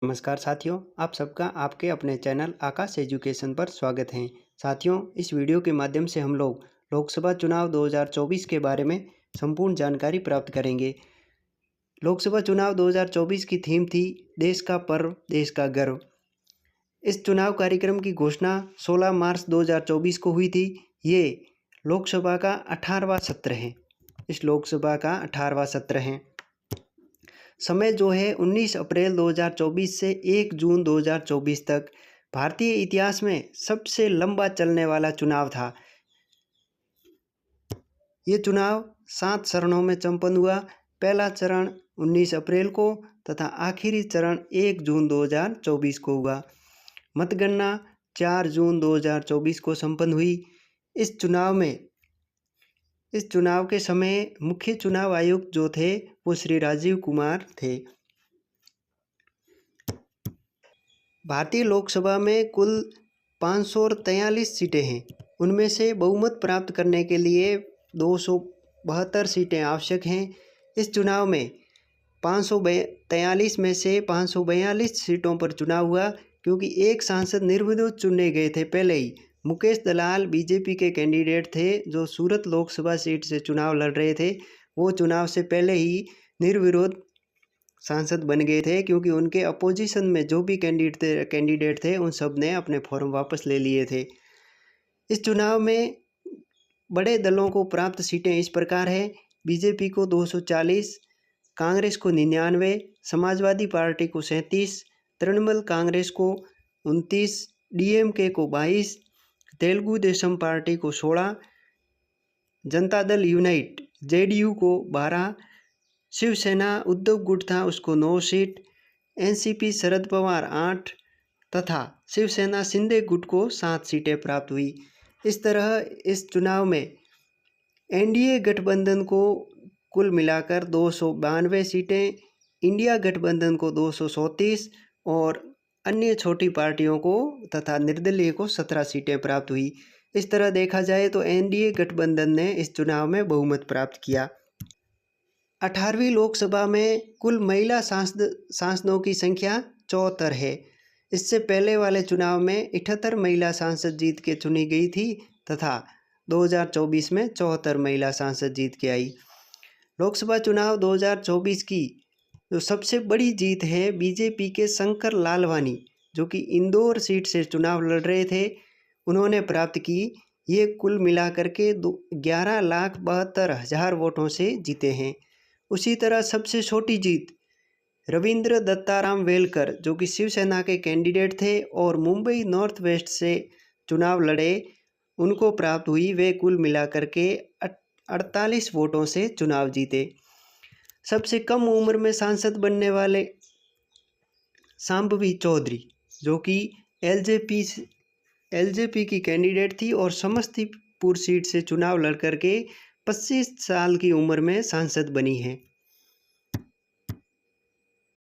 नमस्कार साथियों, आप सबका आपके अपने चैनल आकाश एजुकेशन पर स्वागत है। साथियों, इस वीडियो के माध्यम से हम लोग लोकसभा चुनाव 2024 के बारे में संपूर्ण जानकारी प्राप्त करेंगे। लोकसभा चुनाव 2024 की थीम थी देश का पर्व, देश का गर्व। इस चुनाव कार्यक्रम की घोषणा 16 मार्च 2024 को हुई थी। ये लोकसभा का 18वां सत्र है। इस लोकसभा का 18वां सत्र है। समय जो है 19 अप्रैल 2024 से 1 जून 2024 तक भारतीय इतिहास में सबसे लंबा चलने वाला चुनाव था। ये चुनाव 7 चरणों में संपन्न हुआ। पहला चरण 19 अप्रैल को तथा आखिरी चरण 1 जून 2024 को हुआ। मतगणना 4 जून 2024 को संपन्न हुई। इस चुनाव के समय मुख्य चुनाव आयुक्त जो थे वो श्री राजीव कुमार थे। भारतीय लोकसभा में कुल 543 सीटें हैं। उनमें से बहुमत प्राप्त करने के लिए 272 सीटें आवश्यक हैं। इस चुनाव में 543 में से 542 सीटों पर चुनाव हुआ, क्योंकि एक सांसद निर्विरोध चुने गए थे पहले ही। मुकेश दलाल बीजेपी के कैंडिडेट थे जो सूरत लोकसभा सीट से चुनाव लड़ रहे थे। वो चुनाव से पहले ही निर्विरोध सांसद बन गए थे, क्योंकि उनके अपोजिशन में जो भी कैंडिडेट थे उन सब ने अपने फॉर्म वापस ले लिए थे। इस चुनाव में बड़े दलों को प्राप्त सीटें इस प्रकार है: बीजेपी को 240, कांग्रेस को 99, समाजवादी पार्टी को 37, तृणमूल कांग्रेस को 29, डीएमके को 22, तेलुगु देशम पार्टी को 16, जनता दल यूनाइट जेडीयू को 12, शिवसेना उद्धव गुट था उसको 9 सीट, एनसीपी शरद पवार 8 तथा शिवसेना शिंदे गुट को 7 सीटें प्राप्त हुई। इस तरह इस चुनाव में एनडीए गठबंधन को कुल मिलाकर 292 सीटें, इंडिया गठबंधन को 237 और अन्य छोटी पार्टियों को तथा निर्दलीय को 17 सीटें प्राप्त हुई। इस तरह देखा जाए तो एनडीए गठबंधन ने इस चुनाव में बहुमत प्राप्त किया। 18वीं लोकसभा में कुल महिला सांसदों की संख्या 74 है। इससे पहले वाले चुनाव में 78 महिला सांसद जीत के चुनी गई थी तथा 2024 में 74 महिला सांसद जीत के आई। लोकसभा चुनाव 2024 की जो सबसे बड़ी जीत है बीजेपी के शंकर लालवानी, जो कि इंदौर सीट से चुनाव लड़ रहे थे, उन्होंने प्राप्त की। ये कुल मिलाकर के 11,72,000 वोटों से जीते हैं। उसी तरह सबसे छोटी जीत रविंद्र दत्ताराम वेलकर, जो कि शिवसेना के कैंडिडेट थे और मुंबई नॉर्थ वेस्ट से चुनाव लड़े, उनको प्राप्त हुई। वे कुल मिलाकर के 48 वोटों से चुनाव जीते। सबसे कम उम्र में सांसद बनने वाले शांभवी चौधरी, जो कि एलजेपी की कैंडिडेट थी और समस्तीपुर सीट से चुनाव लड़ करके 25 साल की उम्र में सांसद बनी है।